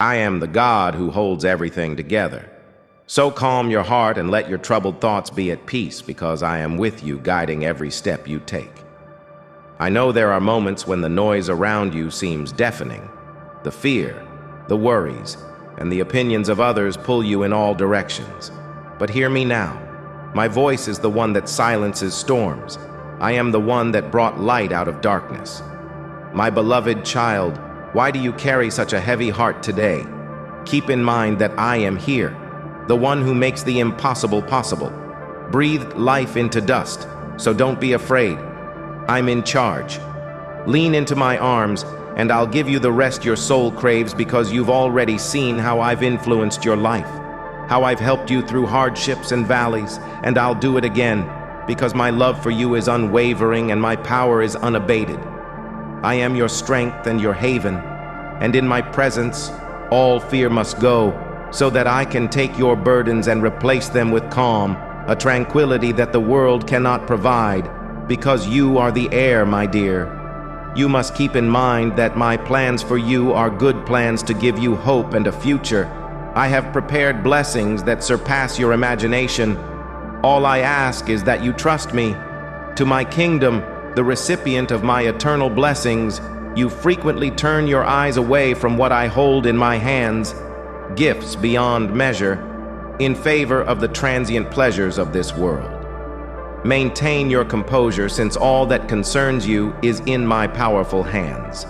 I am the God who holds everything together. So calm your heart and let your troubled thoughts be at peace, because I am with you, guiding every step you take. I know there are moments when the noise around you seems deafening. The fear, the worries, and the opinions of others pull you in all directions. But hear me now. My voice is the one that silences storms. I am the one that brought light out of darkness. My beloved child, why do you carry such a heavy heart today? Keep in mind that I am here, the one who makes the impossible possible. Breathed life into dust, so don't be afraid. I'm in charge. Lean into my arms, and I'll give you the rest your soul craves, because you've already seen how I've influenced your life, how I've helped you through hardships and valleys, and I'll do it again, because my love for you is unwavering and my power is unabated. I am your strength and your haven, and in my presence, all fear must go, so that I can take your burdens and replace them with calm, a tranquility that the world cannot provide, because you are the heir, my dear. You must keep in mind that my plans for you are good plans to give you hope and a future. I have prepared blessings that surpass your imagination. All I ask is that you trust me. To my kingdom, the recipient of my eternal blessings, you frequently turn your eyes away from what I hold in my hands, gifts beyond measure, in favor of the transient pleasures of this world. Maintain your composure, since all that concerns you is in my powerful hands.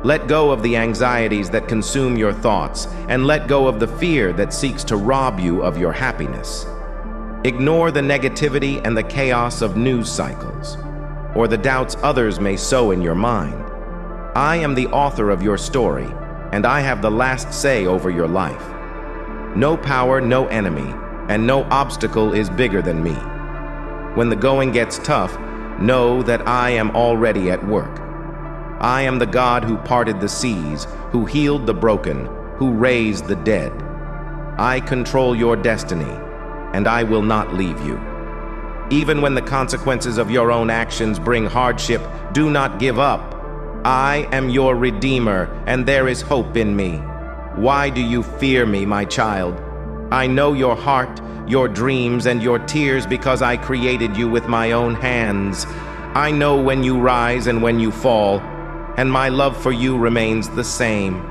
Let go of the anxieties that consume your thoughts, and let go of the fear that seeks to rob you of your happiness. Ignore the negativity and the chaos of news cycles, or the doubts others may sow in your mind. I am the author of your story, and I have the last say over your life. No power, no enemy, and no obstacle is bigger than me. When the going gets tough, know that I am already at work. I am the God who parted the seas, who healed the broken, who raised the dead. I control your destiny, and I will not leave you. Even when the consequences of your own actions bring hardship, do not give up. I am your Redeemer, and there is hope in me. Why do you fear me, my child? I know your heart, your dreams, and your tears, because I created you with my own hands. I know when you rise and when you fall, and my love for you remains the same.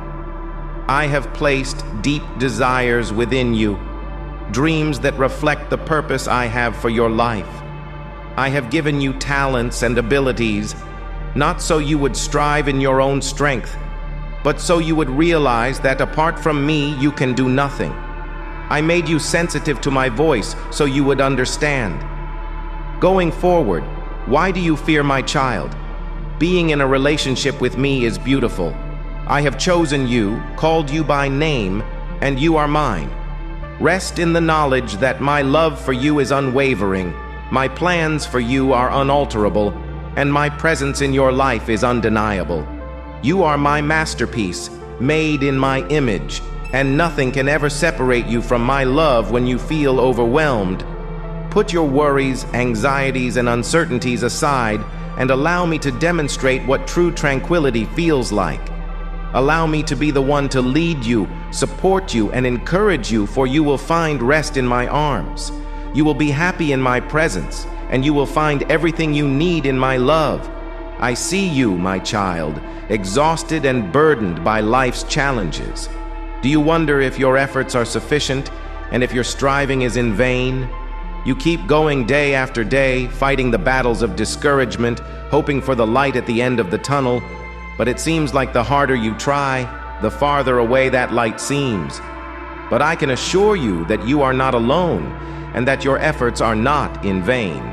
I have placed deep desires within you, dreams that reflect the purpose I have for your life. I have given you talents and abilities, not so you would strive in your own strength, but so you would realize that apart from me, you can do nothing. I made you sensitive to my voice so you would understand. Going forward, why do you fear, my child? Being in a relationship with me is beautiful. I have chosen you, called you by name, and you are mine. Rest in the knowledge that my love for you is unwavering, my plans for you are unalterable, and my presence in your life is undeniable. You are my masterpiece, made in my image, and nothing can ever separate you from my love when you feel overwhelmed. Put your worries, anxieties, and uncertainties aside, and allow me to demonstrate what true tranquility feels like. Allow me to be the one to lead you, support you, and encourage you, for you will find rest in my arms. You will be happy in my presence, and you will find everything you need in my love. I see you, my child, exhausted and burdened by life's challenges. Do you wonder if your efforts are sufficient and if your striving is in vain? You keep going day after day, fighting the battles of discouragement, hoping for the light at the end of the tunnel, but it seems like the harder you try, the farther away that light seems. But I can assure you that you are not alone, and that your efforts are not in vain.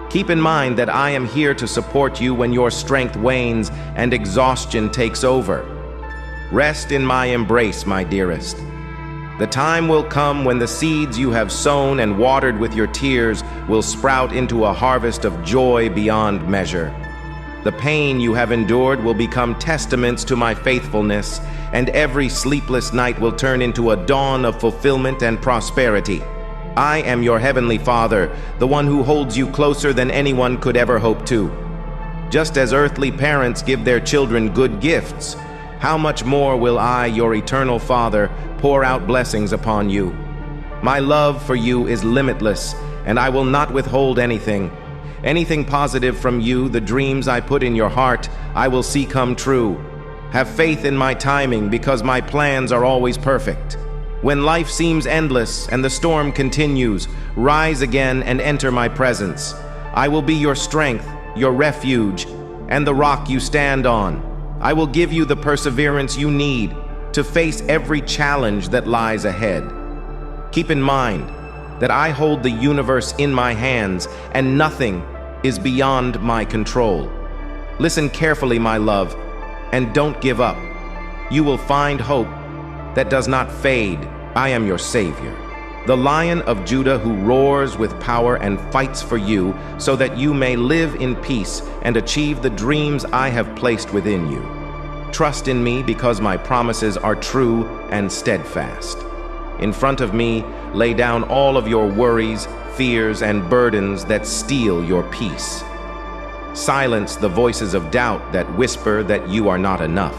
Keep in mind that I am here to support you when your strength wanes and exhaustion takes over. Rest in my embrace, my dearest. The time will come when the seeds you have sown and watered with your tears will sprout into a harvest of joy beyond measure. The pain you have endured will become testaments to my faithfulness, and every sleepless night will turn into a dawn of fulfillment and prosperity. I am your Heavenly Father, the one who holds you closer than anyone could ever hope to. Just as earthly parents give their children good gifts, how much more will I, your eternal Father, pour out blessings upon you? My love for you is limitless, and I will not withhold anything. Anything positive from you, the dreams I put in your heart, I will see come true. Have faith in my timing, because my plans are always perfect. When life seems endless and the storm continues, rise again and enter my presence. I will be your strength, your refuge, and the rock you stand on. I will give you the perseverance you need to face every challenge that lies ahead. Keep in mind that I hold the universe in my hands and nothing is beyond my control. Listen carefully, my love, and don't give up. You will find hope that does not fade. I am your Savior, the Lion of Judah who roars with power and fights for you so that you may live in peace and achieve the dreams I have placed within you. Trust in me because my promises are true and steadfast. In front of me, lay down all of your worries, fears, and burdens that steal your peace. Silence the voices of doubt that whisper that you are not enough.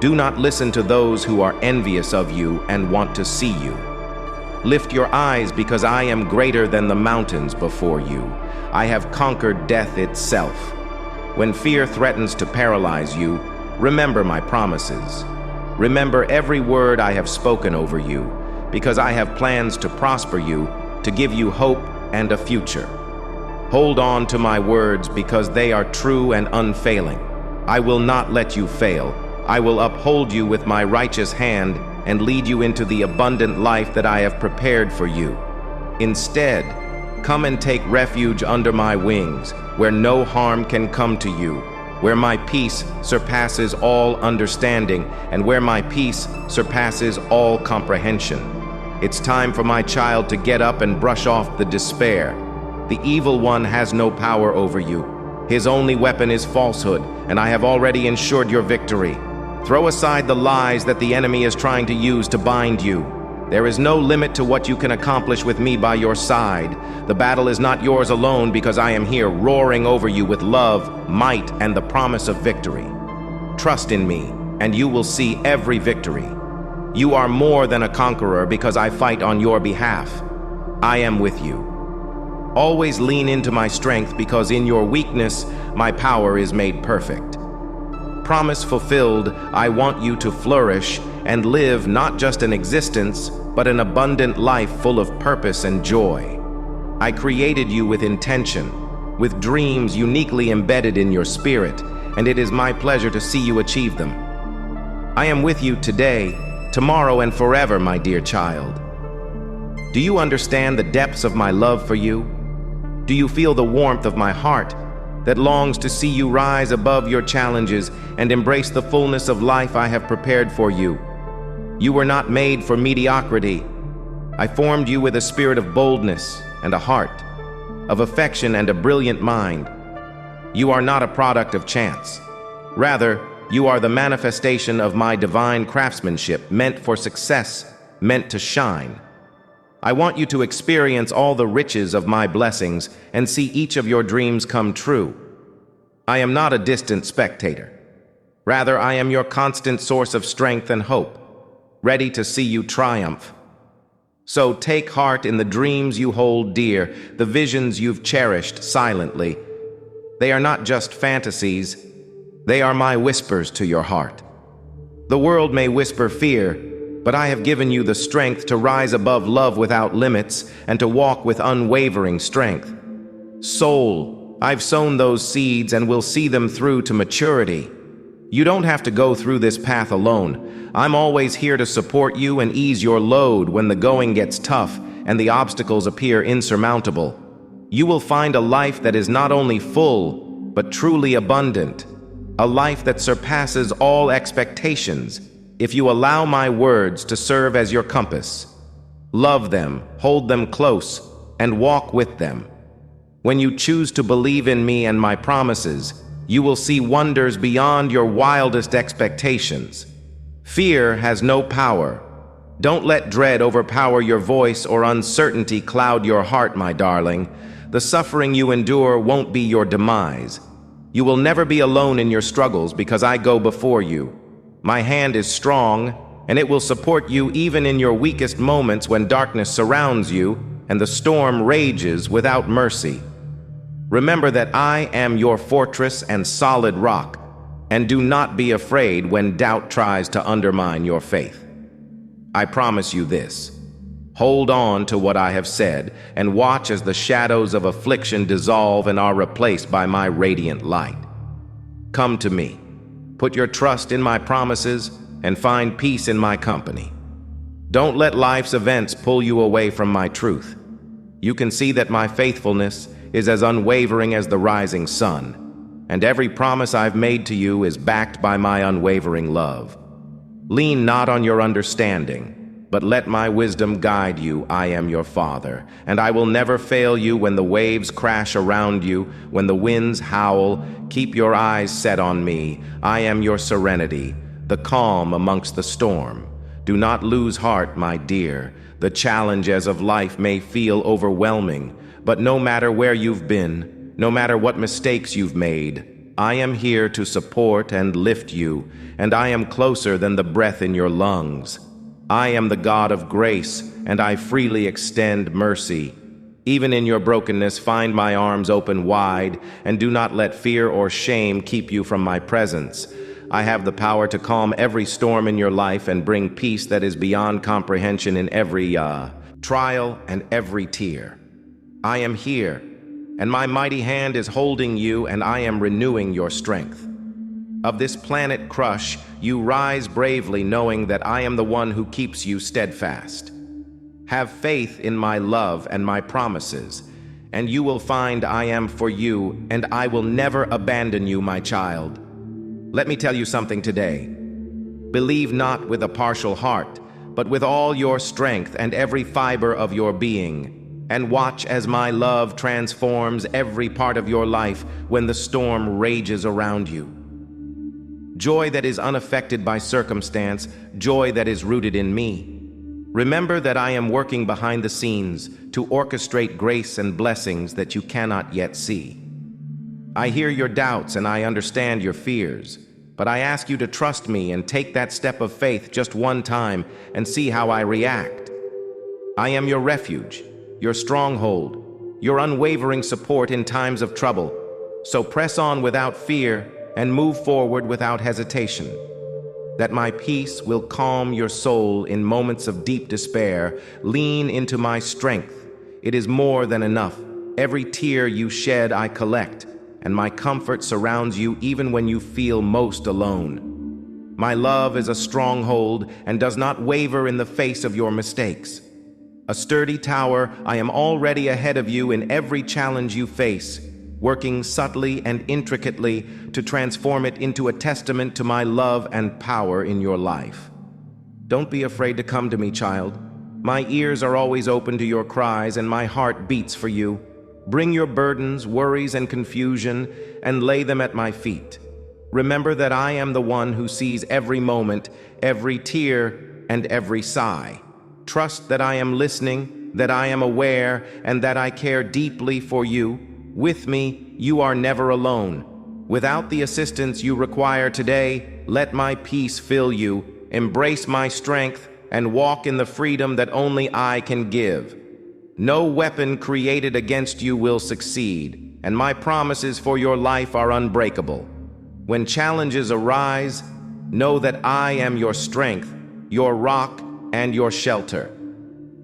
Do not listen to those who are envious of you and want to see you. Lift your eyes because I am greater than the mountains before you. I have conquered death itself. When fear threatens to paralyze you, remember my promises. Remember every word I have spoken over you, because I have plans to prosper you, to give you hope and a future. Hold on to my words because they are true and unfailing. I will not let you fail. I will uphold you with my righteous hand and lead you into the abundant life that I have prepared for you. Instead, come and take refuge under my wings, where no harm can come to you, where my peace surpasses all understanding, and where my peace surpasses all comprehension. It's time for my child to get up and brush off the despair. The evil one has no power over you. His only weapon is falsehood, and I have already ensured your victory. Throw aside the lies that the enemy is trying to use to bind you. There is no limit to what you can accomplish with me by your side. The battle is not yours alone because I am here roaring over you with love, might, and the promise of victory. Trust in me, and you will see every victory. You are more than a conqueror because I fight on your behalf. I am with you. Always lean into my strength because in your weakness, my power is made perfect. Promise fulfilled, I want you to flourish and live not just an existence, but an abundant life full of purpose and joy. I created you with intention, with dreams uniquely embedded in your spirit, and it is my pleasure to see you achieve them. I am with you today, tomorrow, and forever, my dear child. Do you understand the depths of my love for you? Do you feel the warmth of my heart that longs to see you rise above your challenges and embrace the fullness of life I have prepared for you? You were not made for mediocrity. I formed you with a spirit of boldness and a heart, of affection and a brilliant mind. You are not a product of chance. Rather, you are the manifestation of my divine craftsmanship, meant for success, meant to shine. I want you to experience all the riches of my blessings and see each of your dreams come true. I am not a distant spectator. Rather, I am your constant source of strength and hope, ready to see you triumph. So take heart in the dreams you hold dear, the visions you've cherished silently. They are not just fantasies, they are my whispers to your heart. The world may whisper fear, but I have given you the strength to rise above love without limits and to walk with unwavering strength. Soul, I've sown those seeds and will see them through to maturity. You don't have to go through this path alone. I'm always here to support you and ease your load when the going gets tough and the obstacles appear insurmountable. You will find a life that is not only full, but truly abundant. A life that surpasses all expectations if you allow my words to serve as your compass. Love them, hold them close, and walk with them. When you choose to believe in me and my promises, you will see wonders beyond your wildest expectations. Fear has no power. Don't let dread overpower your voice or uncertainty cloud your heart, my darling. The suffering you endure won't be your demise. You will never be alone in your struggles because I go before you. My hand is strong, and it will support you even in your weakest moments when darkness surrounds you and the storm rages without mercy. Remember that I am your fortress and solid rock, and do not be afraid when doubt tries to undermine your faith. I promise you this: hold on to what I have said, and watch as the shadows of affliction dissolve and are replaced by my radiant light. Come to me, put your trust in my promises, and find peace in my company. Don't let life's events pull you away from my truth. You can see that my faithfulness is as unwavering as the rising sun, and every promise I've made to you is backed by my unwavering love. Lean not on your understanding, but let my wisdom guide you. I am your Father, and I will never fail you when the waves crash around you, when the winds howl. Keep your eyes set on me. I am your serenity, the calm amongst the storm. Do not lose heart, my dear. The challenges of life may feel overwhelming, but no matter where you've been, no matter what mistakes you've made, I am here to support and lift you, and I am closer than the breath in your lungs. I am the God of grace, and I freely extend mercy. Even in your brokenness, find my arms open wide, and do not let fear or shame keep you from my presence. I have the power to calm every storm in your life and bring peace that is beyond comprehension in every trial and every tear. I am here, and my mighty hand is holding you, and I am renewing your strength. Of this planet crush, you rise bravely, knowing that I am the one who keeps you steadfast. Have faith in my love and my promises, and you will find I am for you, and I will never abandon you, my child. Let me tell you something today. Believe not with a partial heart, but with all your strength and every fiber of your being, and watch as my love transforms every part of your life when the storm rages around you. Joy that is unaffected by circumstance, joy that is rooted in me. Remember that I am working behind the scenes to orchestrate grace and blessings that you cannot yet see. I hear your doubts and I understand your fears, but I ask you to trust me and take that step of faith just one time and see how I react. I am your refuge, your stronghold, your unwavering support in times of trouble. So press on without fear and move forward without hesitation. That my peace will calm your soul in moments of deep despair. Lean into my strength. It is more than enough. Every tear you shed I collect, and my comfort surrounds you even when you feel most alone. My love is a stronghold and does not waver in the face of your mistakes. A sturdy tower, I am already ahead of you in every challenge you face, working subtly and intricately to transform it into a testament to my love and power in your life. Don't be afraid to come to me, child. My ears are always open to your cries, and my heart beats for you. Bring your burdens, worries, and confusion, and lay them at my feet. Remember that I am the one who sees every moment, every tear, and every sigh. Trust that I am listening, that I am aware, and that I care deeply for you. With me, you are never alone. Without the assistance you require today, let my peace fill you, embrace my strength, and walk in the freedom that only I can give. No weapon created against you will succeed, and my promises for your life are unbreakable. When challenges arise, know that I am your strength, your rock, and your shelter.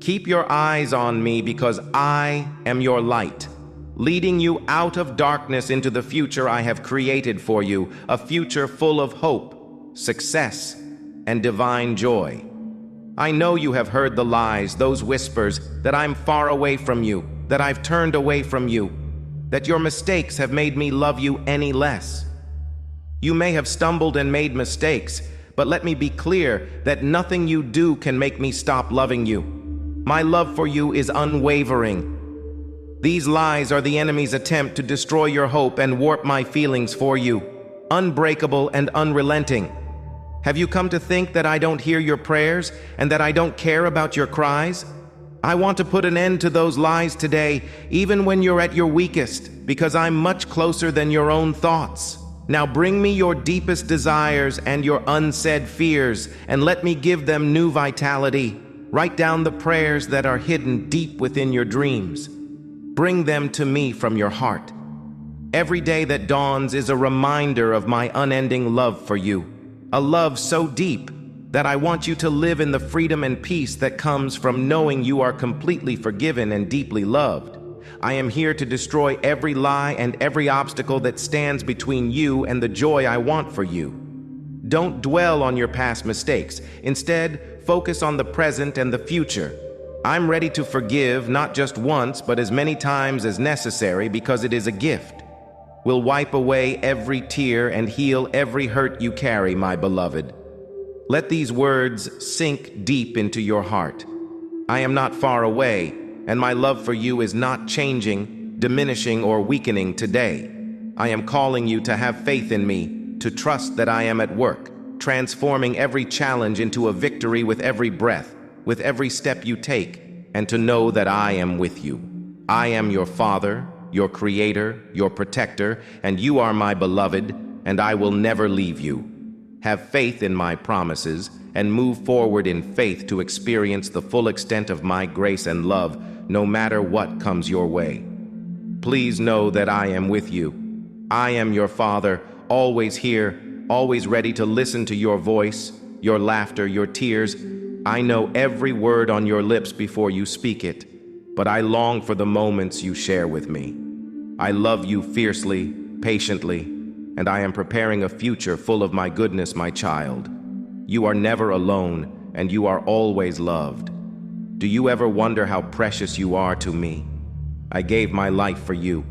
Keep your eyes on me because I am your light, leading you out of darkness into the future I have created for you, a future full of hope, success, and divine joy. I know you have heard the lies, those whispers, that I'm far away from you, that I've turned away from you, that your mistakes have made me love you any less. You may have stumbled and made mistakes, but let me be clear that nothing you do can make me stop loving you. My love for you is unwavering. These lies are the enemy's attempt to destroy your hope and warp my feelings for you, unbreakable and unrelenting. Have you come to think that I don't hear your prayers and that I don't care about your cries? I want to put an end to those lies today, even when you're at your weakest, because I'm much closer than your own thoughts. Now bring me your deepest desires and your unsaid fears, and let me give them new vitality. Write down the prayers that are hidden deep within your dreams. Bring them to me from your heart. Every day that dawns is a reminder of my unending love for you, a love so deep that I want you to live in the freedom and peace that comes from knowing you are completely forgiven and deeply loved. I am here to destroy every lie and every obstacle that stands between you and the joy I want for you. Don't dwell on your past mistakes. Instead, focus on the present and the future. I'm ready to forgive not just once, but as many times as necessary, because it is a gift. Will wipe away every tear and heal every hurt you carry, my beloved. Let these words sink deep into your heart. I am not far away, and my love for you is not changing, diminishing, or weakening today. I am calling you to have faith in me, to trust that I am at work, transforming every challenge into a victory with every breath, with every step you take, and to know that I am with you. I am your Father, your Creator, your Protector, and you are my beloved, and I will never leave you. Have faith in my promises, and move forward in faith to experience the full extent of my grace and love, no matter what comes your way. Please know that I am with you. I am your Father, always here, always ready to listen to your voice, your laughter, your tears. I know every word on your lips before you speak it, but I long for the moments you share with me. I love you fiercely, patiently, and I am preparing a future full of my goodness, my child. You are never alone, and you are always loved. Do you ever wonder how precious you are to me? I gave my life for you,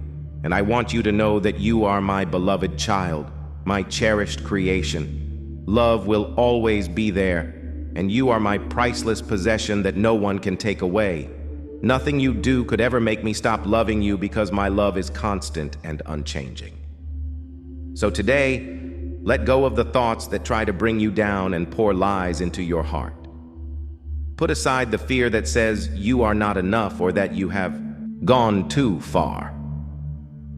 and I want you to know that you are my beloved child, my cherished creation. Love will always be there, and you are my priceless possession that no one can take away. Nothing you do could ever make me stop loving you, because my love is constant and unchanging. So today, let go of the thoughts that try to bring you down and pour lies into your heart. Put aside the fear that says you are not enough or that you have gone too far.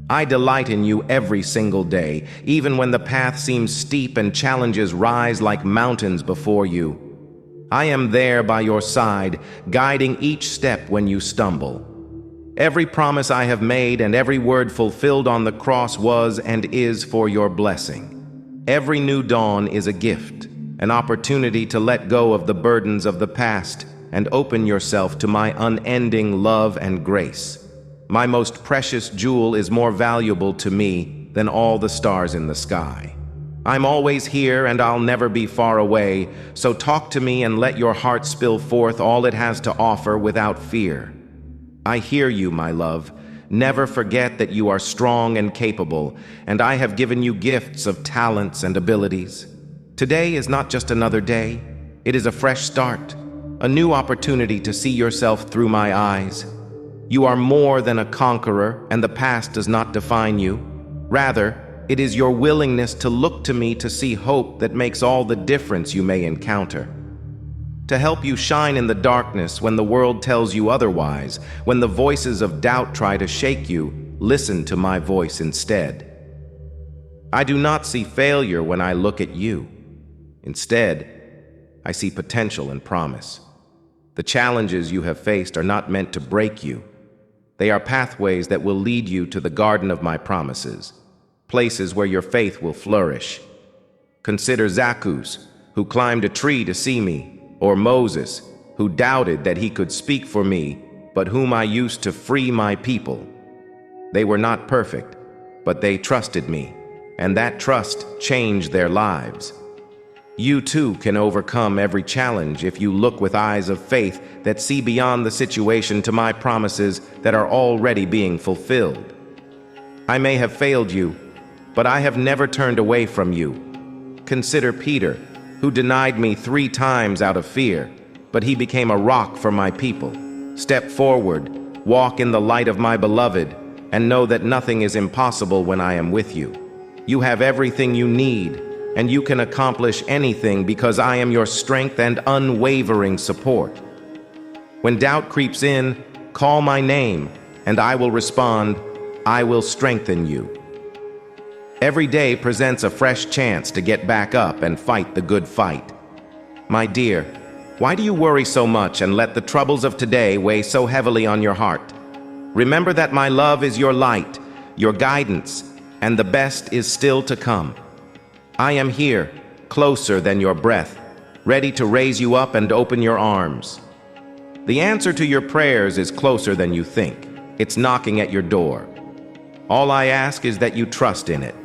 I delight in you every single day, even when the path seems steep and challenges rise like mountains before you. I am there by your side, guiding each step when you stumble. Every promise I have made and every word fulfilled on the cross was and is for your blessing. Every new dawn is a gift, an opportunity to let go of the burdens of the past and open yourself to my unending love and grace. My most precious jewel is more valuable to me than all the stars in the sky. I'm always here and I'll never be far away, so talk to me and let your heart spill forth all it has to offer without fear. I hear you, my love. Never forget that you are strong and capable, and I have given you gifts of talents and abilities. Today is not just another day, it is a fresh start, a new opportunity to see yourself through my eyes. You are more than a conqueror, and the past does not define you. Rather, it is your willingness to look to me to see hope that makes all the difference you may encounter. To help you shine in the darkness when the world tells you otherwise, when the voices of doubt try to shake you, listen to my voice instead. I do not see failure when I look at you. Instead, I see potential and promise. The challenges you have faced are not meant to break you. They are pathways that will lead you to the garden of my promises, places where your faith will flourish. Consider Zacchaeus, who climbed a tree to see me, or Moses, who doubted that he could speak for me, but whom I used to free my people. They were not perfect, but they trusted me, and that trust changed their lives. You too can overcome every challenge if you look with eyes of faith that see beyond the situation to my promises that are already being fulfilled. I may have failed you, but I have never turned away from you. Consider Peter, who denied me 3 times out of fear, but he became a rock for my people. Step forward, walk in the light of my beloved, and know that nothing is impossible when I am with you. You have everything you need, and you can accomplish anything because I am your strength and unwavering support. When doubt creeps in, call my name, and I will respond, I will strengthen you. Every day presents a fresh chance to get back up and fight the good fight. My dear, why do you worry so much and let the troubles of today weigh so heavily on your heart? Remember that my love is your light, your guidance, and the best is still to come. I am here, closer than your breath, ready to raise you up and open your arms. The answer to your prayers is closer than you think. It's knocking at your door. All I ask is that you trust in it.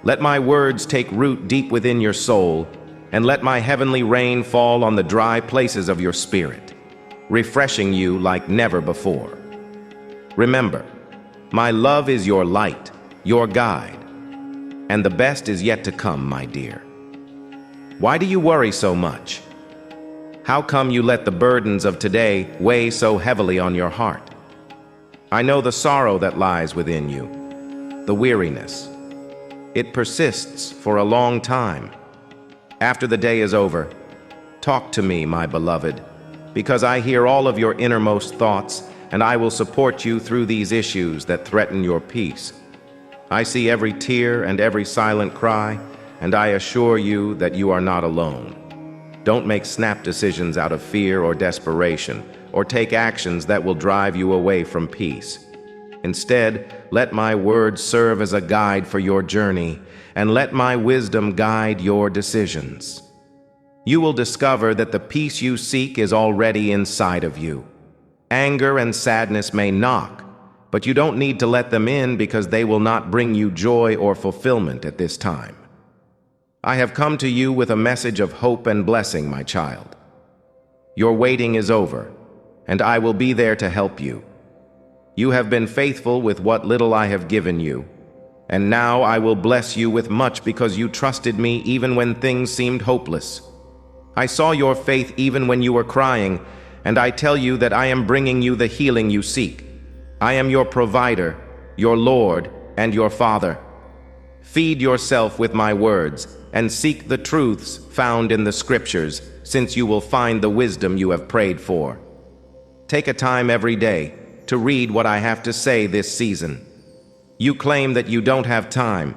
Let my words take root deep within your soul, and let my heavenly rain fall on the dry places of your spirit, refreshing you like never before. Remember, my love is your light, your guide, and the best is yet to come, my dear. Why do you worry so much? How come you let the burdens of today weigh so heavily on your heart? I know the sorrow that lies within you, the weariness. It persists for a long time. After the day is over, talk to me, my beloved, because I hear all of your innermost thoughts, and I will support you through these issues that threaten your peace. I see every tear and every silent cry, and I assure you that you are not alone. Don't make snap decisions out of fear or desperation, or take actions that will drive you away from peace. Instead, let my words serve as a guide for your journey, and let my wisdom guide your decisions. You will discover that the peace you seek is already inside of you. Anger and sadness may knock, but you don't need to let them in because they will not bring you joy or fulfillment at this time. I have come to you with a message of hope and blessing, my child. Your waiting is over, and I will be there to help you. You have been faithful with what little I have given you, and now I will bless you with much because you trusted me even when things seemed hopeless. I saw your faith even when you were crying, and I tell you that I am bringing you the healing you seek. I am your provider, your Lord, and your Father. Feed yourself with my words, and seek the truths found in the scriptures, since you will find the wisdom you have prayed for. Take a time every day to read what I have to say this season. You claim that you don't have time,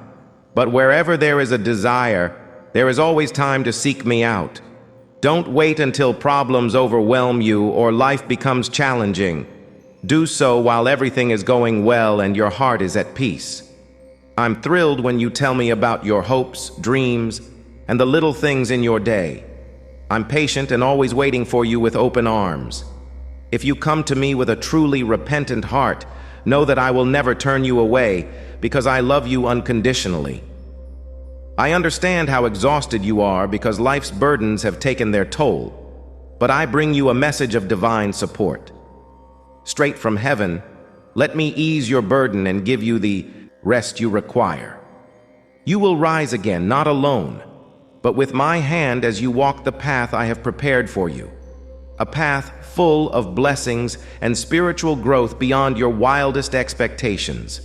but wherever there is a desire, there is always time to seek me out. Don't wait until problems overwhelm you or life becomes challenging. Do so while everything is going well and your heart is at peace. I'm thrilled when you tell me about your hopes, dreams, and the little things in your day. I'm patient and always waiting for you with open arms. If you come to me with a truly repentant heart, know that I will never turn you away because I love you unconditionally. I understand how exhausted you are because life's burdens have taken their toll, but I bring you a message of divine support. Straight from heaven, let me ease your burden and give you the rest you require. You will rise again, not alone, but with my hand as you walk the path I have prepared for you. A path full of blessings and spiritual growth beyond your wildest expectations.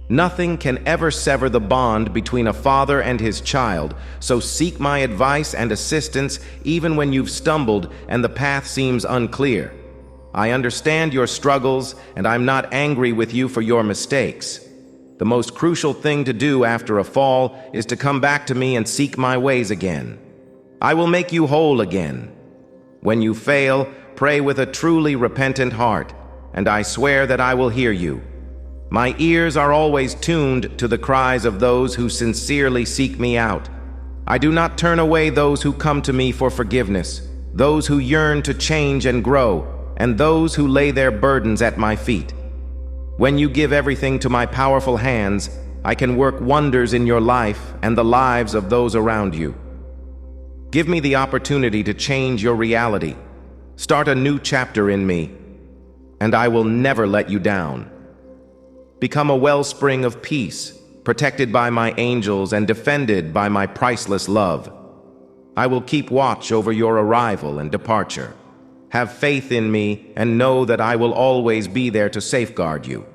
Nothing can ever sever the bond between a father and his child, so seek my advice and assistance even when you've stumbled and the path seems unclear. I understand your struggles, and I'm not angry with you for your mistakes. The most crucial thing to do after a fall is to come back to me and seek my ways again. I will make you whole again. When you fail, pray with a truly repentant heart, and I swear that I will hear you. My ears are always tuned to the cries of those who sincerely seek me out. I do not turn away those who come to me for forgiveness, those who yearn to change and grow, and those who lay their burdens at my feet. When you give everything to my powerful hands, I can work wonders in your life and the lives of those around you. Give me the opportunity to change your reality. Start a new chapter in me, and I will never let you down. Become a wellspring of peace, protected by my angels and defended by my priceless love. I will keep watch over your arrival and departure. Have faith in me and know that I will always be there to safeguard you.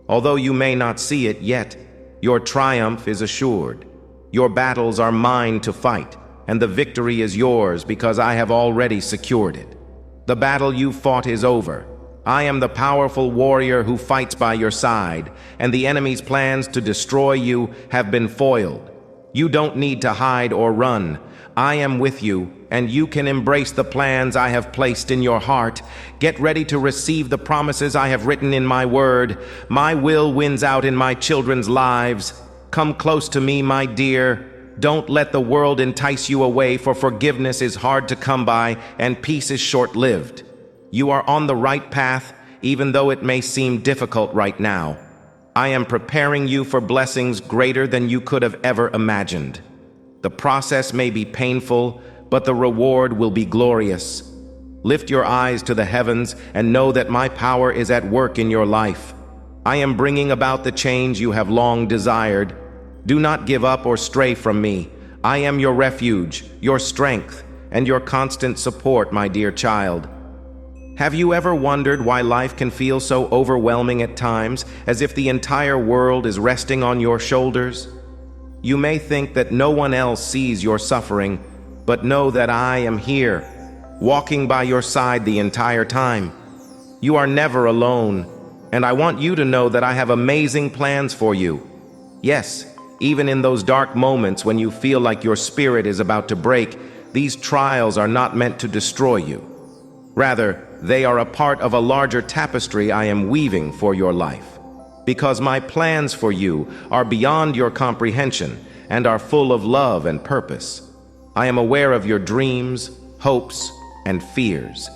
Although you may not see it yet, your triumph is assured. Your battles are mine to fight, and the victory is yours because I have already secured it. The battle you fought is over, I am the powerful warrior who fights by your side, and the enemy's plans to destroy you have been foiled. You don't need to hide or run. I am with you, and you can embrace the plans I have placed in your heart. Get ready to receive the promises I have written in my word. My will wins out in my children's lives. Come close to me, my dear. Don't let the world entice you away, for forgiveness is hard to come by, and peace is short-lived. You are on the right path, even though it may seem difficult right now. I am preparing you for blessings greater than you could have ever imagined. The process may be painful, but the reward will be glorious. Lift your eyes to the heavens and know that my power is at work in your life. I am bringing about the change you have long desired. Do not give up or stray from me. I am your refuge, your strength, and your constant support, my dear child. Have you ever wondered why life can feel so overwhelming at times, as if the entire world is resting on your shoulders? You may think that no one else sees your suffering, but know that I am here, walking by your side the entire time. You are never alone, and I want you to know that I have amazing plans for you. Yes, even in those dark moments when you feel like your spirit is about to break, these trials are not meant to destroy you. Rather, they are a part of a larger tapestry I am weaving for your life. Because my plans for you are beyond your comprehension and are full of love and purpose. I am aware of your dreams, hopes, and fears.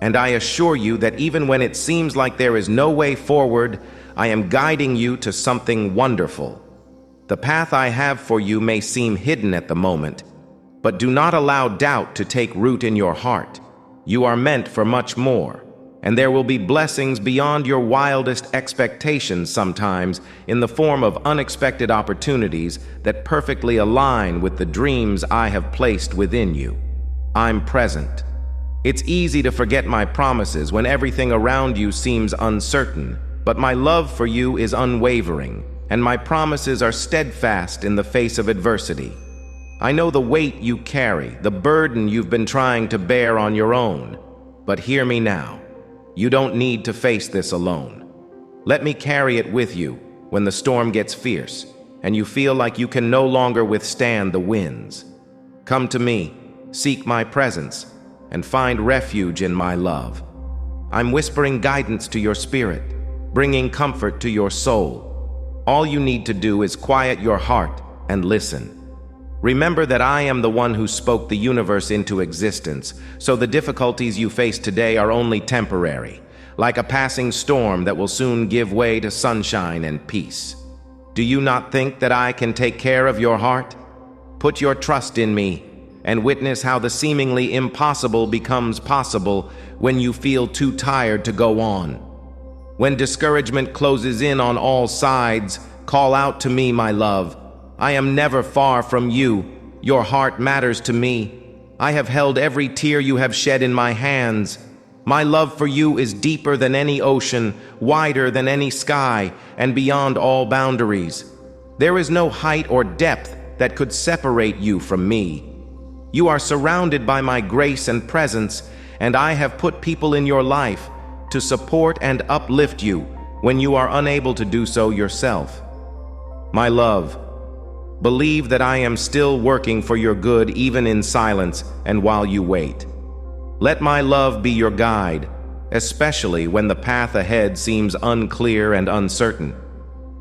And I assure you that even when it seems like there is no way forward, I am guiding you to something wonderful. The path I have for you may seem hidden at the moment, but do not allow doubt to take root in your heart. You are meant for much more, and there will be blessings beyond your wildest expectations sometimes in the form of unexpected opportunities that perfectly align with the dreams I have placed within you. I'm present. It's easy to forget my promises when everything around you seems uncertain, but my love for you is unwavering, and my promises are steadfast in the face of adversity. I know the weight you carry, the burden you've been trying to bear on your own. But hear me now. You don't need to face this alone. Let me carry it with you when the storm gets fierce and you feel like you can no longer withstand the winds. Come to me, seek my presence, and find refuge in my love. I'm whispering guidance to your spirit, bringing comfort to your soul. All you need to do is quiet your heart and listen. Remember that I am the one who spoke the universe into existence, so the difficulties you face today are only temporary, like a passing storm that will soon give way to sunshine and peace. Do you not think that I can take care of your heart? Put your trust in me and witness how the seemingly impossible becomes possible when you feel too tired to go on. When discouragement closes in on all sides, call out to me, my love. I am never far from you. Your heart matters to me. I have held every tear you have shed in my hands. My love for you is deeper than any ocean, wider than any sky, and beyond all boundaries. There is no height or depth that could separate you from me. You are surrounded by my grace and presence, and I have put people in your life to support and uplift you when you are unable to do so yourself. My love, believe that I am still working for your good even in silence and while you wait. Let my love be your guide, especially when the path ahead seems unclear and uncertain.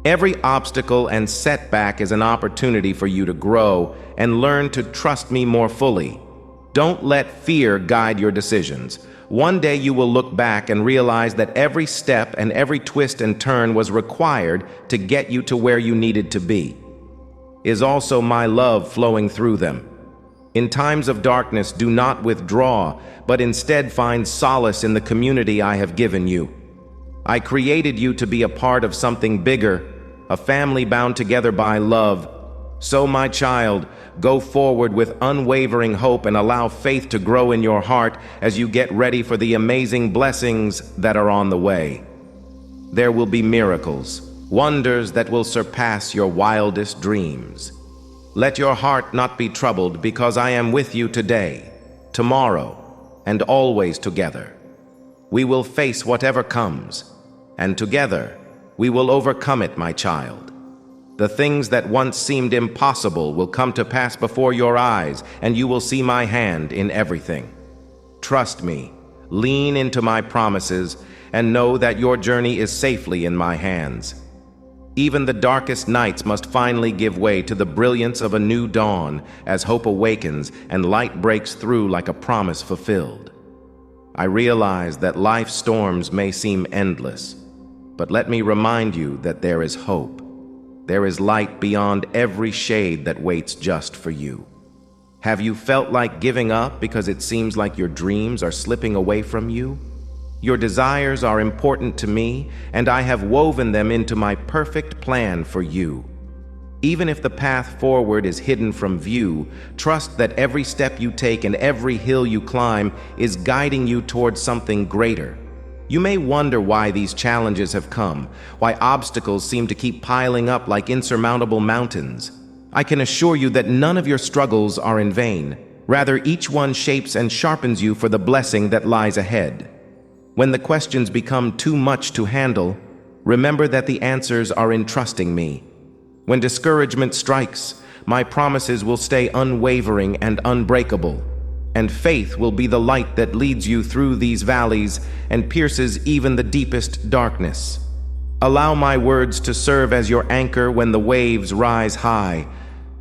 Every obstacle and setback is an opportunity for you to grow and learn to trust me more fully. Don't let fear guide your decisions. One day you will look back and realize that every step and every twist and turn was required to get you to where you needed to be. Is also my love flowing through them. In times of darkness, do not withdraw, but instead find solace in the community I have given you. I created you to be a part of something bigger, a family bound together by love. So, my child, go forward with unwavering hope and allow faith to grow in your heart as you get ready for the amazing blessings that are on the way. There will be miracles, wonders that will surpass your wildest dreams. Let your heart not be troubled, because I am with you today, tomorrow, and always together. We will face whatever comes, and together we will overcome it, my child. The things that once seemed impossible will come to pass before your eyes, and you will see my hand in everything. Trust me, lean into my promises, and know that your journey is safely in my hands. Even the darkest nights must finally give way to the brilliance of a new dawn as hope awakens and light breaks through like a promise fulfilled. I realize that life's storms may seem endless, but let me remind you that there is hope. There is light beyond every shade that waits just for you. Have you felt like giving up because it seems like your dreams are slipping away from you? Your desires are important to me, and I have woven them into my perfect plan for you. Even if the path forward is hidden from view, trust that every step you take and every hill you climb is guiding you towards something greater. You may wonder why these challenges have come, why obstacles seem to keep piling up like insurmountable mountains. I can assure you that none of your struggles are in vain. Rather, each one shapes and sharpens you for the blessing that lies ahead. When the questions become too much to handle, remember that the answers are in trusting me. When discouragement strikes, my promises will stay unwavering and unbreakable, and faith will be the light that leads you through these valleys and pierces even the deepest darkness. Allow my words to serve as your anchor when the waves rise high,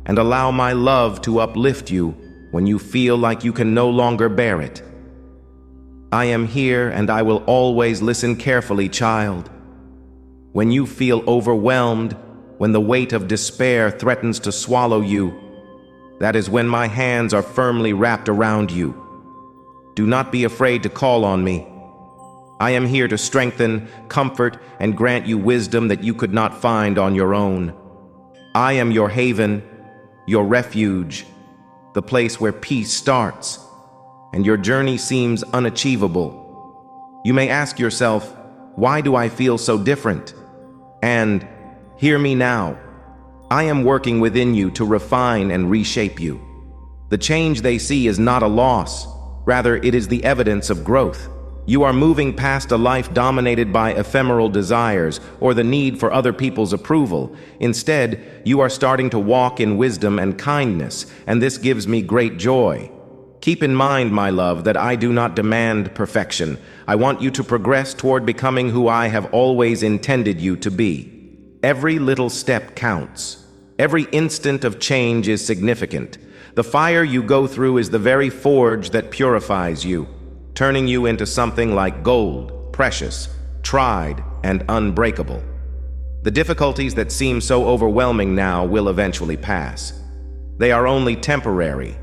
and allow my love to uplift you when you feel like you can no longer bear it. I am here, and I will always listen carefully, child. When you feel overwhelmed, when the weight of despair threatens to swallow you, that is when my hands are firmly wrapped around you. Do not be afraid to call on me. I am here to strengthen, comfort, and grant you wisdom that you could not find on your own. I am your haven, your refuge, the place where peace starts, and your journey seems unachievable. You may ask yourself, why do I feel so different? And hear me now. I am working within you to refine and reshape you. The change they see is not a loss. Rather, it is the evidence of growth. You are moving past a life dominated by ephemeral desires or the need for other people's approval. Instead, you are starting to walk in wisdom and kindness, and this gives me great joy. Keep in mind, my love, that I do not demand perfection. I want you to progress toward becoming who I have always intended you to be. Every little step counts. Every instant of change is significant. The fire you go through is the very forge that purifies you, turning you into something like gold, precious, tried, and unbreakable. The difficulties that seem so overwhelming now will eventually pass. They are only temporary,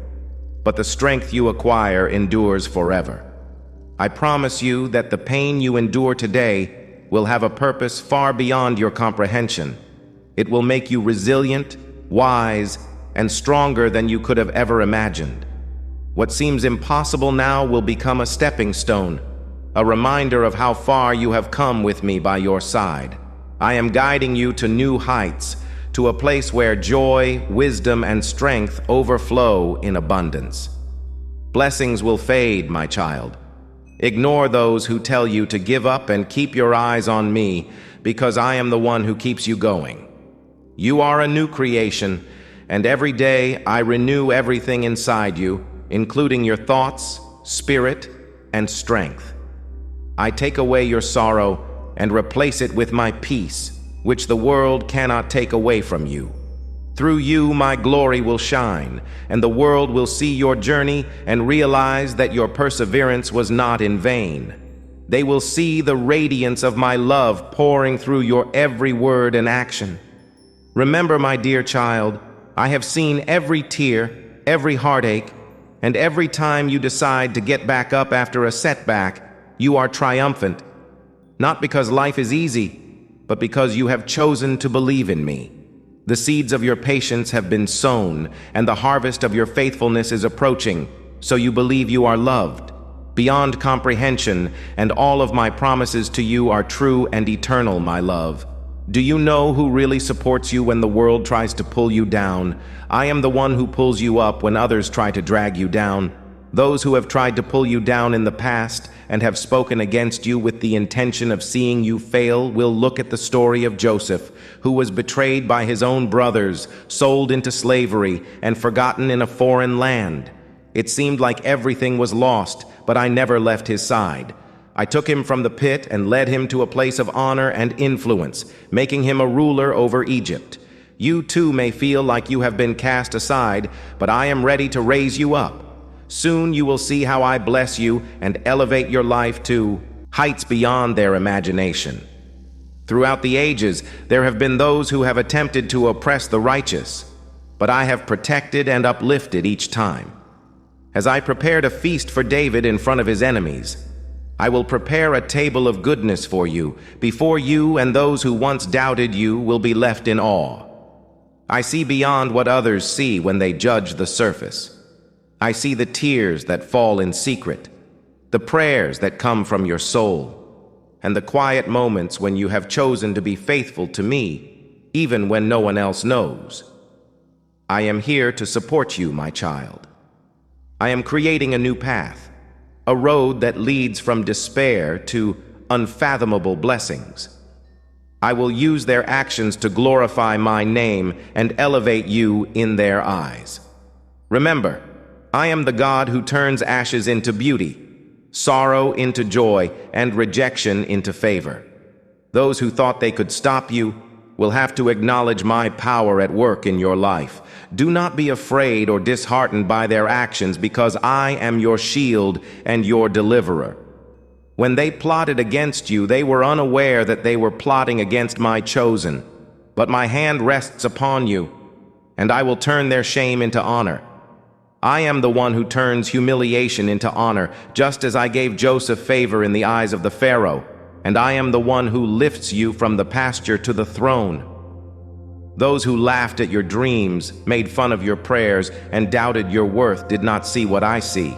but the strength you acquire endures forever. I promise you that the pain you endure today will have a purpose far beyond your comprehension. It will make you resilient, wise, and stronger than you could have ever imagined. What seems impossible now will become a stepping stone, a reminder of how far you have come with me by your side. I am guiding you to new heights, to a place where joy, wisdom, and strength overflow in abundance. Blessings will fade, my child. Ignore those who tell you to give up and keep your eyes on me, because I am the one who keeps you going. You are a new creation, and every day I renew everything inside you, including your thoughts, spirit, and strength. I take away your sorrow and replace it with my peace, which the world cannot take away from you. Through you, my glory will shine, and the world will see your journey and realize that your perseverance was not in vain. They will see the radiance of my love pouring through your every word and action. Remember, my dear child, I have seen every tear, every heartache, and every time you decide to get back up after a setback, you are triumphant. Not because life is easy, but because you have chosen to believe in me. The seeds of your patience have been sown, and the harvest of your faithfulness is approaching, so you believe you are loved, beyond comprehension, and all of my promises to you are true and eternal, my love. Do you know who really supports you when the world tries to pull you down? I am the one who pulls you up when others try to drag you down. Those who have tried to pull you down in the past and have spoken against you with the intention of seeing you fail will look at the story of Joseph, who was betrayed by his own brothers, sold into slavery, and forgotten in a foreign land. It seemed like everything was lost, but I never left his side. I took him from the pit and led him to a place of honor and influence, making him a ruler over Egypt. You too may feel like you have been cast aside, but I am ready to raise you up. Soon you will see how I bless you and elevate your life to heights beyond their imagination. Throughout the ages, there have been those who have attempted to oppress the righteous, but I have protected and uplifted each time. As I prepared a feast for David in front of his enemies, I will prepare a table of goodness for you, before you, and those who once doubted you will be left in awe. I see beyond what others see when they judge the surface. I see the tears that fall in secret, the prayers that come from your soul, and the quiet moments when you have chosen to be faithful to me, even when no one else knows. I am here to support you, my child. I am creating a new path, a road that leads from despair to unfathomable blessings. I will use their actions to glorify my name and elevate you in their eyes. Remember, I am the God who turns ashes into beauty, sorrow into joy, and rejection into favor. Those who thought they could stop you will have to acknowledge my power at work in your life. Do not be afraid or disheartened by their actions, because I am your shield and your deliverer. When they plotted against you, they were unaware that they were plotting against my chosen. But my hand rests upon you, and I will turn their shame into honor. I am the one who turns humiliation into honor, just as I gave Joseph favor in the eyes of the Pharaoh, and I am the one who lifts you from the pasture to the throne. Those who laughed at your dreams, made fun of your prayers, and doubted your worth did not see what I see.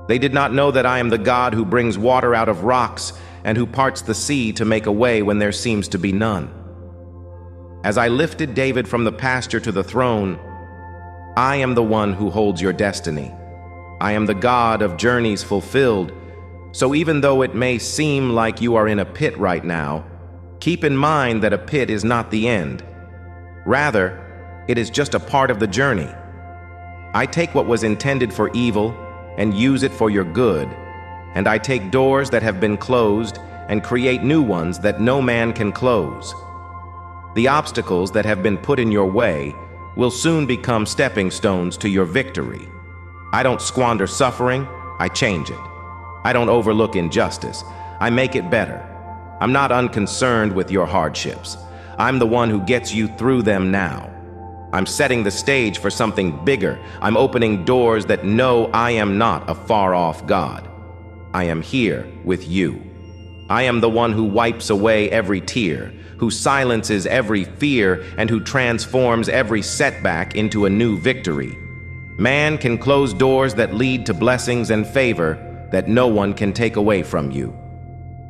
They did not know that I am the God who brings water out of rocks and who parts the sea to make a way when there seems to be none. As I lifted David from the pasture to the throne, I am the one who holds your destiny. I am the God of journeys fulfilled. So even though it may seem like you are in a pit right now, keep in mind that a pit is not the end. Rather, it is just a part of the journey. I take what was intended for evil and use it for your good, and I take doors that have been closed and create new ones that no man can close. The obstacles that have been put in your way will soon become stepping stones to your victory. I don't squander suffering, I change it. I don't overlook injustice, I make it better. I'm not unconcerned with your hardships. I'm the one who gets you through them now. I'm setting the stage for something bigger. I'm opening doors that know I am not a far-off God. I am here with you. I am the one who wipes away every tear, who silences every fear, and who transforms every setback into a new victory. Man can close doors that lead to blessings and favor that no one can take away from you.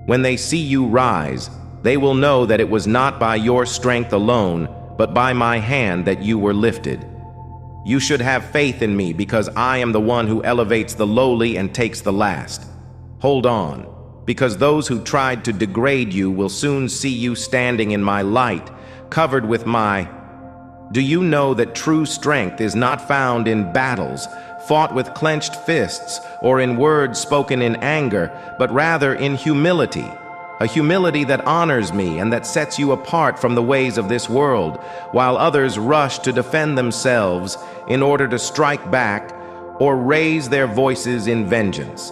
When they see you rise, they will know that it was not by your strength alone, but by my hand that you were lifted. You should have faith in me, because I am the one who elevates the lowly and takes the last. Hold on, because those who tried to degrade you will soon see you standing in my light, covered with my... Do you know that true strength is not found in battles fought with clenched fists or in words spoken in anger, but rather in humility? A humility that honors me and that sets you apart from the ways of this world, while others rush to defend themselves in order to strike back or raise their voices in vengeance.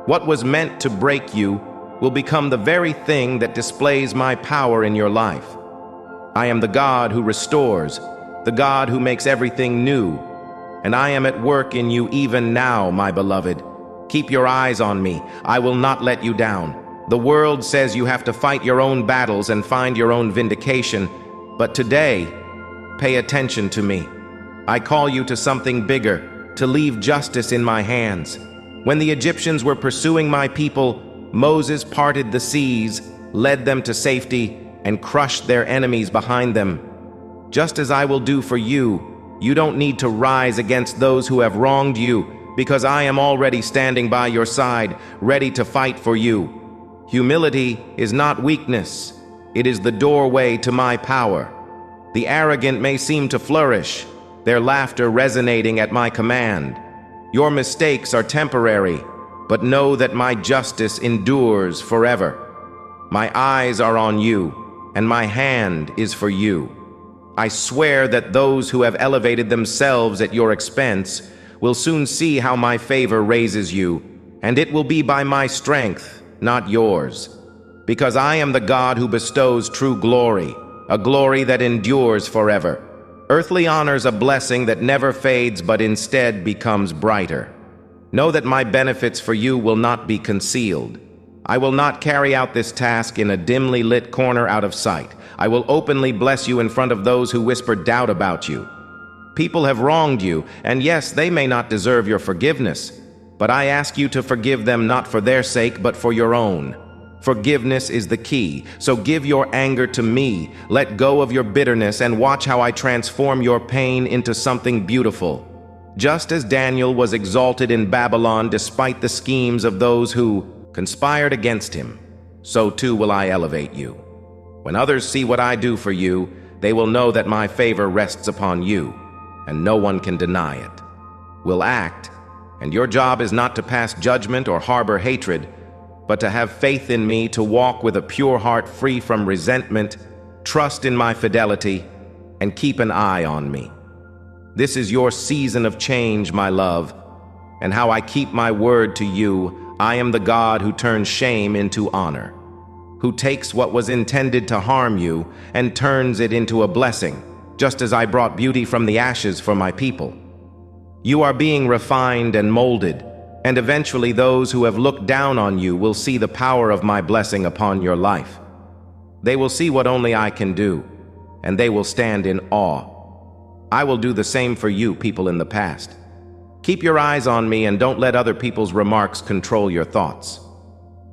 What was meant to break you will become the very thing that displays my power in your life. I am the God who restores, the God who makes everything new, and I am at work in you even now, my beloved. Keep your eyes on me. I will not let you down. The world says you have to fight your own battles and find your own vindication, but today, pay attention to me. I call you to something bigger, to leave justice in my hands. When the Egyptians were pursuing my people, Moses parted the seas, led them to safety, and crushed their enemies behind them. Just as I will do for you, you don't need to rise against those who have wronged you, because I am already standing by your side, ready to fight for you. Humility is not weakness. It is the doorway to my power. The arrogant may seem to flourish, their laughter resonating at my command. Your mistakes are temporary, but know that my justice endures forever. My eyes are on you, and my hand is for you. I swear that those who have elevated themselves at your expense will soon see how my favor raises you, and it will be by my strength, not yours. Because I am the God who bestows true glory, a glory that endures forever. Earthly honor's a blessing that never fades but instead becomes brighter. Know that my benefits for you will not be concealed. I will not carry out this task in a dimly lit corner out of sight. I will openly bless you in front of those who whisper doubt about you. People have wronged you, and yes, they may not deserve your forgiveness, but I ask you to forgive them not for their sake, but for your own. Forgiveness is the key, so give your anger to me, let go of your bitterness, and watch how I transform your pain into something beautiful. Just as Daniel was exalted in Babylon despite the schemes of those who conspired against him, so too will I elevate you. When others see what I do for you, they will know that my favor rests upon you, and no one can deny it. We'll act, and your job is not to pass judgment or harbor hatred, but to have faith in me, to walk with a pure heart free from resentment, trust in my fidelity, and keep an eye on me. This is your season of change, my love, and how I keep my word to you. I am the God who turns shame into honor, who takes what was intended to harm you and turns it into a blessing, just as I brought beauty from the ashes for my people. You are being refined and molded, and eventually those who have looked down on you will see the power of my blessing upon your life. They will see what only I can do, and they will stand in awe. I will do the same for you, people in the past. Keep your eyes on me and don't let other people's remarks control your thoughts.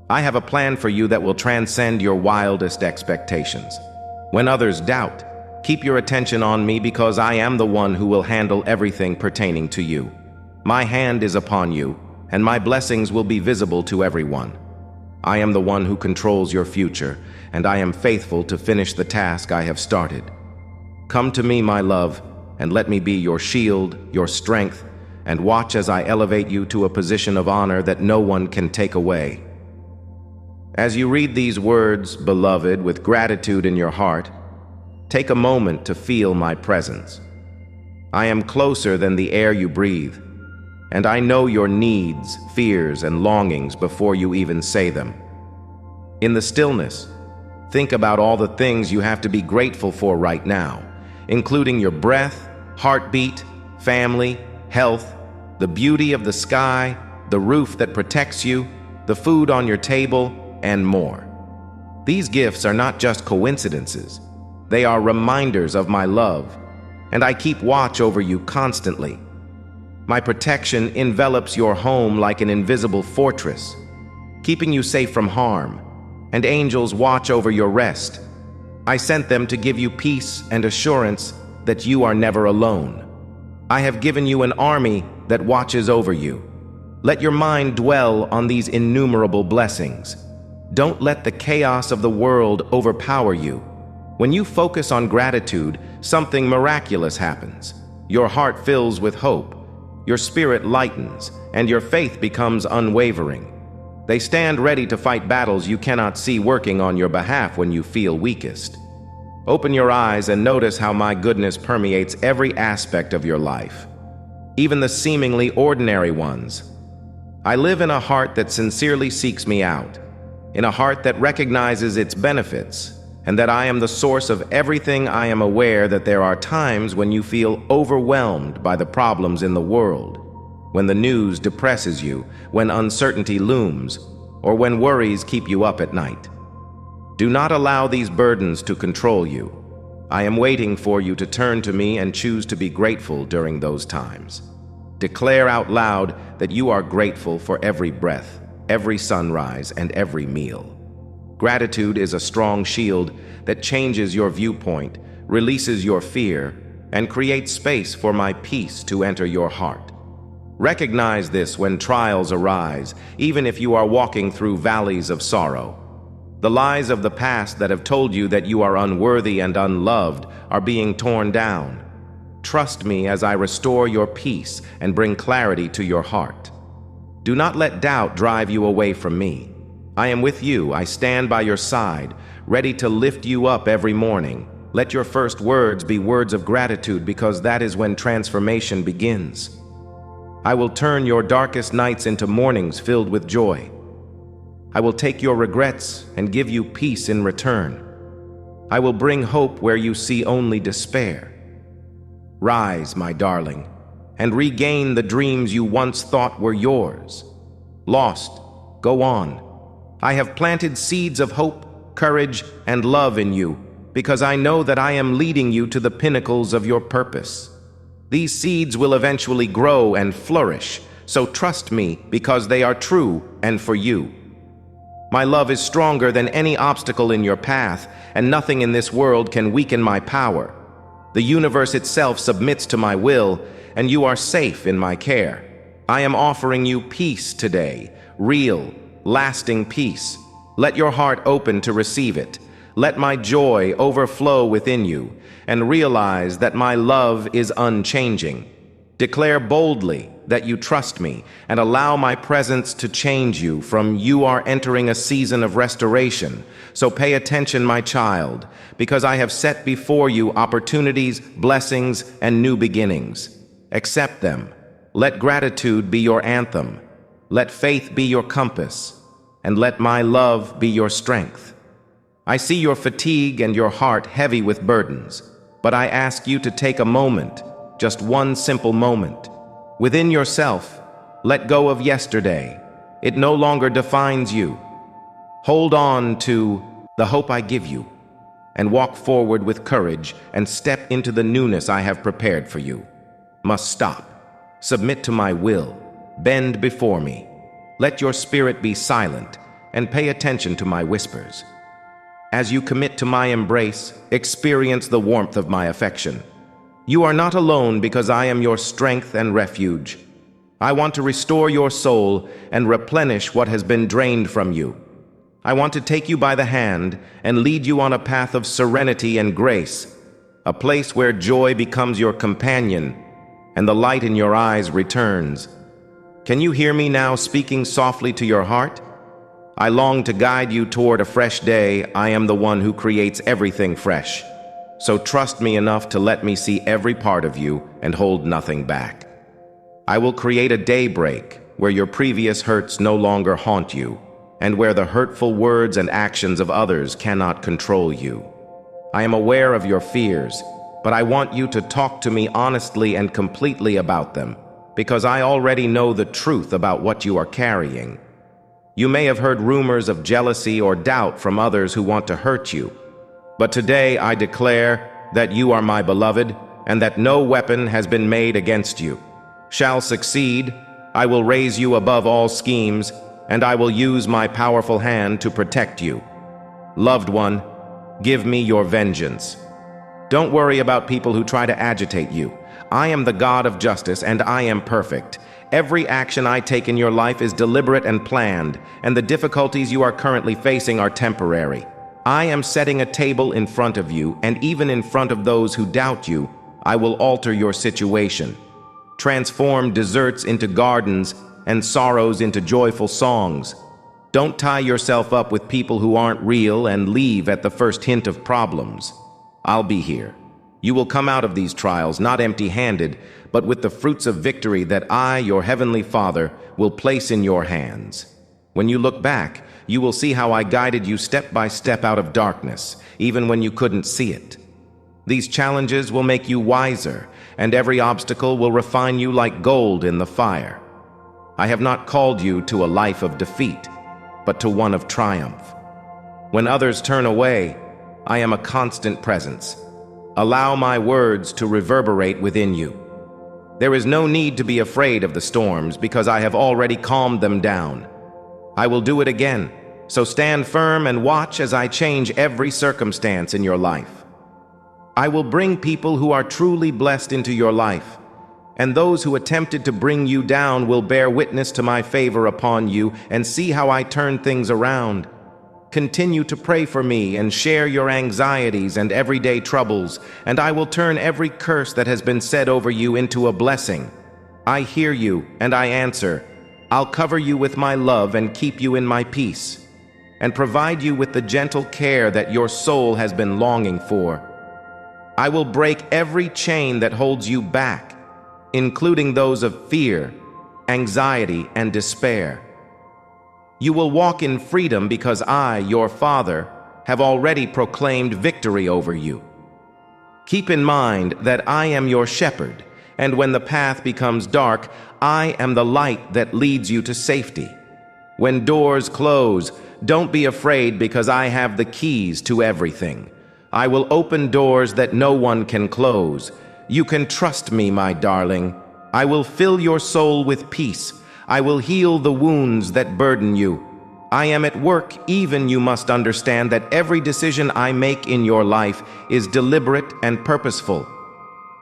I have a plan for you that will transcend your wildest expectations. When others doubt, keep your attention on me, because I am the one who will handle everything pertaining to you. My hand is upon you, and my blessings will be visible to everyone. I am the one who controls your future, and I am faithful to finish the task I have started. Come to me, my love, and let me be your shield, your strength, and watch as I elevate you to a position of honor that no one can take away. As you read these words, beloved, with gratitude in your heart, take a moment to feel my presence. I am closer than the air you breathe, and I know your needs, fears, and longings before you even say them. In the stillness, think about all the things you have to be grateful for right now, including your breath, heartbeat, family, health, the beauty of the sky, the roof that protects you, the food on your table, and more. These gifts are not just coincidences. They are reminders of my love, and I keep watch over you constantly. My protection envelops your home like an invisible fortress, keeping you safe from harm, and angels watch over your rest. I sent them to give you peace and assurance that you are never alone. I have given you an army that watches over you. Let your mind dwell on these innumerable blessings. Don't let the chaos of the world overpower you. When you focus on gratitude, something miraculous happens. Your heart fills with hope, your spirit lightens, and your faith becomes unwavering. They stand ready to fight battles you cannot see working on your behalf when you feel weakest. Open your eyes and notice how my goodness permeates every aspect of your life, even the seemingly ordinary ones. I live in a heart that sincerely seeks me out, in a heart that recognizes its benefits, and that I am the source of everything. I am aware that there are times when you feel overwhelmed by the problems in the world, when the news depresses you, when uncertainty looms, or when worries keep you up at night. Do not allow these burdens to control you. I am waiting for you to turn to me and choose to be grateful during those times. Declare out loud that you are grateful for every breath, every sunrise, and every meal. Gratitude is a strong shield that changes your viewpoint, releases your fear, and creates space for my peace to enter your heart. Recognize this when trials arise, even if you are walking through valleys of sorrow. The lies of the past that have told you that you are unworthy and unloved are being torn down. Trust me as I restore your peace and bring clarity to your heart. Do not let doubt drive you away from me. I am with you. I stand by your side, ready to lift you up every morning. Let your first words be words of gratitude, because that is when transformation begins. I will turn your darkest nights into mornings filled with joy. I will take your regrets and give you peace in return. I will bring hope where you see only despair. Rise, my darling, and regain the dreams you once thought were yours. Lost, go on. I have planted seeds of hope, courage, and love in you, because I know that I am leading you to the pinnacles of your purpose. These seeds will eventually grow and flourish, so trust me, because they are true and for you. My love is stronger than any obstacle in your path, and nothing in this world can weaken my power. The universe itself submits to my will, and you are safe in my care. I am offering you peace today, real, lasting peace. Let your heart open to receive it. Let my joy overflow within you, and realize that my love is unchanging. Declare boldly that you trust me, and allow my presence to change you. You are entering a season of restoration. So pay attention, my child, because I have set before you opportunities, blessings, and new beginnings. Accept them. Let gratitude be your anthem. Let faith be your compass, and let my love be your strength. I see your fatigue and your heart heavy with burdens, but I ask you to take a moment, just one simple moment. Within yourself, let go of yesterday. It no longer defines you. Hold on to the hope I give you, and walk forward with courage and step into the newness I have prepared for you. Must stop. Submit to my will. Bend before me. Let your spirit be silent and pay attention to my whispers. As you commit to my embrace, experience the warmth of my affection. You are not alone, because I am your strength and refuge. I want to restore your soul and replenish what has been drained from you. I want to take you by the hand and lead you on a path of serenity and grace, a place where joy becomes your companion and the light in your eyes returns. Can you hear me now, speaking softly to your heart? I long to guide you toward a fresh day. I am the one who creates everything fresh. So trust me enough to let me see every part of you and hold nothing back. I will create a daybreak where your previous hurts no longer haunt you, and where the hurtful words and actions of others cannot control you. I am aware of your fears, but I want you to talk to me honestly and completely about them, because I already know the truth about what you are carrying. You may have heard rumors of jealousy or doubt from others who want to hurt you, but today I declare that you are my beloved, and that no weapon has been made against you shall succeed. I will raise you above all schemes, and I will use my powerful hand to protect you. Loved one, give me your vengeance. Don't worry about people who try to agitate you. I am the God of justice, and I am perfect. Every action I take in your life is deliberate and planned, and the difficulties you are currently facing are temporary. I am setting a table in front of you, and even in front of those who doubt you, I will alter your situation. Transform deserts into gardens and sorrows into joyful songs. Don't tie yourself up with people who aren't real and leave at the first hint of problems. I'll be here. You will come out of these trials not empty-handed, but with the fruits of victory that I, your heavenly Father, will place in your hands. When you look back, you will see how I guided you step by step out of darkness, even when you couldn't see it. These challenges will make you wiser, and every obstacle will refine you like gold in the fire. I have not called you to a life of defeat, but to one of triumph. When others turn away, I am a constant presence. Allow my words to reverberate within you. There is no need to be afraid of the storms, because I have already calmed them down. I will do it again, so stand firm and watch as I change every circumstance in your life. I will bring people who are truly blessed into your life, and those who attempted to bring you down will bear witness to my favor upon you and see how I turn things around. Continue to pray for me and share your anxieties and everyday troubles, and I will turn every curse that has been said over you into a blessing. I hear you, and I answer. I'll cover you with my love and keep you in my peace, and provide you with the gentle care that your soul has been longing for. I will break every chain that holds you back, including those of fear, anxiety, and despair. You will walk in freedom because I, your Father, have already proclaimed victory over you. Keep in mind that I am your shepherd, and when the path becomes dark, I am the light that leads you to safety. When doors close, don't be afraid because I have the keys to everything. I will open doors that no one can close. You can trust me, my darling. I will fill your soul with peace. I will heal the wounds that burden you. I am at work, even you must understand that every decision I make in your life is deliberate and purposeful.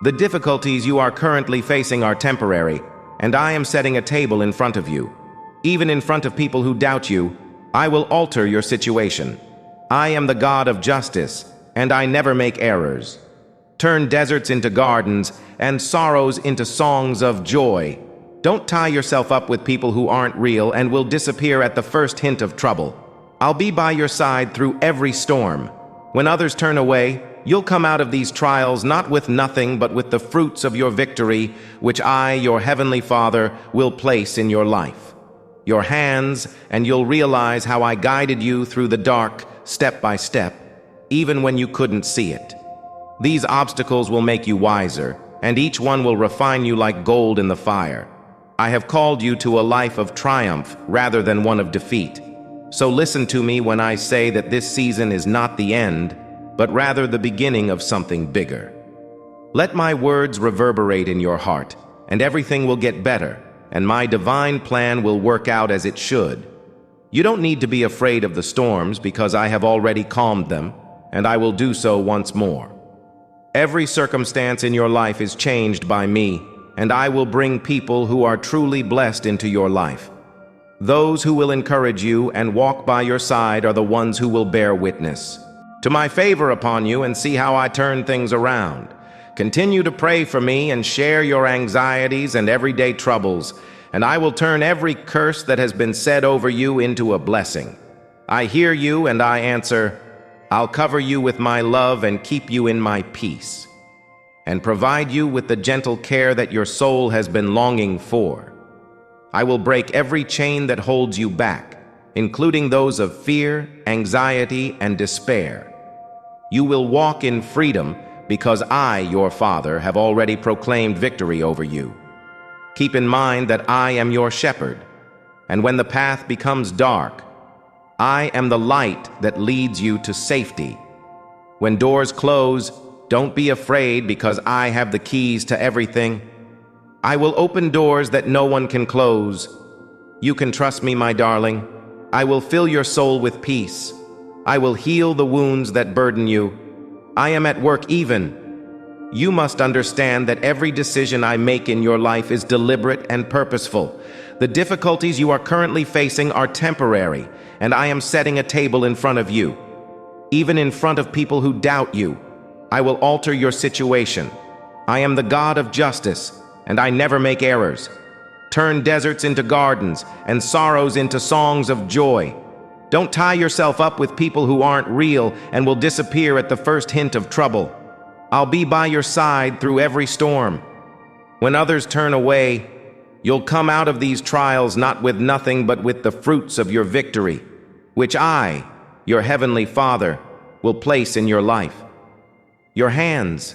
The difficulties you are currently facing are temporary, and I am setting a table in front of you. Even in front of people who doubt you, I will alter your situation. I am the God of justice, and I never make errors. Turn deserts into gardens and sorrows into songs of joy. Don't tie yourself up with people who aren't real and will disappear at the first hint of trouble. I'll be by your side through every storm. When others turn away, you'll come out of these trials not with nothing but with the fruits of your victory, which I, your heavenly Father, will place in your life. Your hands, and you'll realize how I guided you through the dark, step by step, even when you couldn't see it. These obstacles will make you wiser, and each one will refine you like gold in the fire. I have called you to a life of triumph rather than one of defeat. So listen to me when I say that this season is not the end, but rather the beginning of something bigger. Let my words reverberate in your heart, and everything will get better, and my divine plan will work out as it should. You don't need to be afraid of the storms because I have already calmed them, and I will do so once more. Every circumstance in your life is changed by me, and I will bring people who are truly blessed into your life. Those who will encourage you and walk by your side are the ones who will bear witness to my favor upon you and see how I turn things around. Continue to pray for me and share your anxieties and everyday troubles, and I will turn every curse that has been said over you into a blessing. I hear you and I answer, I'll cover you with my love and keep you in my peace, and provide you with the gentle care that your soul has been longing for. I will break every chain that holds you back, including those of fear, anxiety, and despair. You will walk in freedom because I, your Father, have already proclaimed victory over you. Keep in mind that I am your shepherd, and when the path becomes dark, I am the light that leads you to safety. When doors close, don't be afraid because I have the keys to everything. I will open doors that no one can close. You can trust me, my darling. I will fill your soul with peace. I will heal the wounds that burden you. I am at work even. You must understand that every decision I make in your life is deliberate and purposeful. The difficulties you are currently facing are temporary, and I am setting a table in front of you. Even in front of people who doubt you, I will alter your situation. I am the God of justice, and I never make errors. Turn deserts into gardens and sorrows into songs of joy. Don't tie yourself up with people who aren't real and will disappear at the first hint of trouble. I'll be by your side through every storm. When others turn away, you'll come out of these trials not with nothing but with the fruits of your victory, which I, your heavenly Father, will place in your life. Your hands,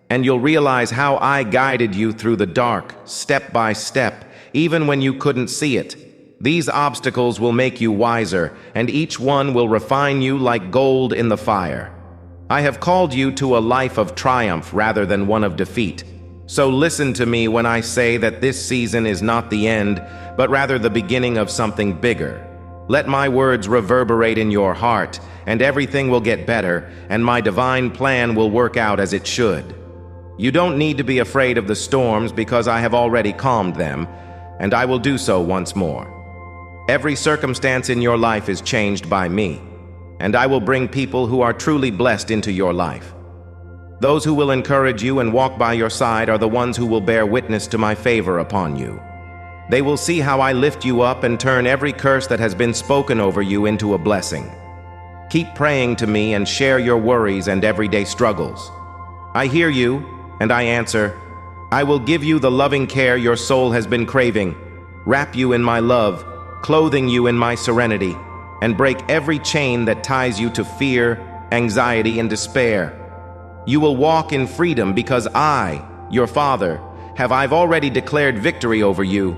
and you'll realize how I guided you through the dark, step by step, even when you couldn't see it. These obstacles will make you wiser, and each one will refine you like gold in the fire. I have called you to a life of triumph rather than one of defeat. So listen to me when I say that this season is not the end, but rather the beginning of something bigger. Let my words reverberate in your heart, and everything will get better, and my divine plan will work out as it should. You don't need to be afraid of the storms because I have already calmed them, and I will do so once more. Every circumstance in your life is changed by me, and I will bring people who are truly blessed into your life. Those who will encourage you and walk by your side are the ones who will bear witness to my favor upon you. They will see how I lift you up and turn every curse that has been spoken over you into a blessing. Keep praying to me and share your worries and everyday struggles. I hear you, and I answer, I will give you the loving care your soul has been craving, wrap you in my love, clothing you in my serenity, and break every chain that ties you to fear, anxiety, and despair. You will walk in freedom because I, your Father, I've already declared victory over you.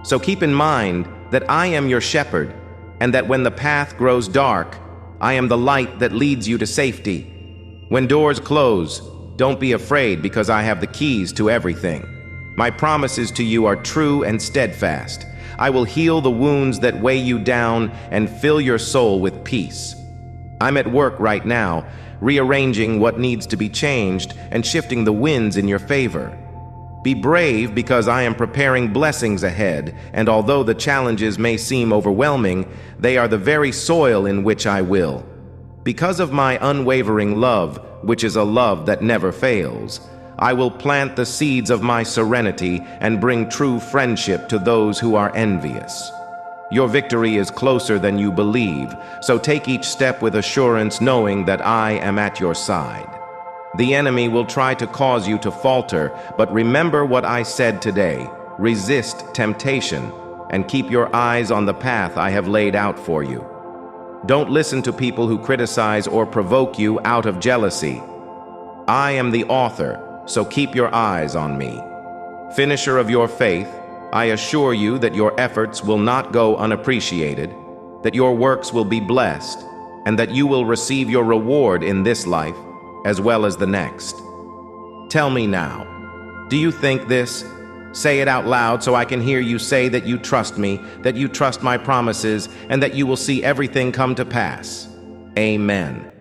So keep in mind that I am your shepherd, and that when the path grows dark, I am the light that leads you to safety. When doors close, don't be afraid because I have the keys to everything. My promises to you are true and steadfast. I will heal the wounds that weigh you down and fill your soul with peace. I'm at work right now, rearranging what needs to be changed and shifting the winds in your favor. Be brave because I am preparing blessings ahead, and although the challenges may seem overwhelming, they are the very soil in which I will. Because of my unwavering love, which is a love that never fails, I will plant the seeds of my serenity and bring true friendship to those who are envious. Your victory is closer than you believe, so take each step with assurance, knowing that I am at your side. The enemy will try to cause you to falter, but remember what I said today. Resist temptation and keep your eyes on the path I have laid out for you. Don't listen to people who criticize or provoke you out of jealousy. I am the author, so keep your eyes on me. Finisher of your faith, I assure you that your efforts will not go unappreciated, that your works will be blessed, and that you will receive your reward in this life as well as the next. Tell me now, do you think this? Say it out loud so I can hear you say that you trust me, that you trust my promises, and that you will see everything come to pass. Amen.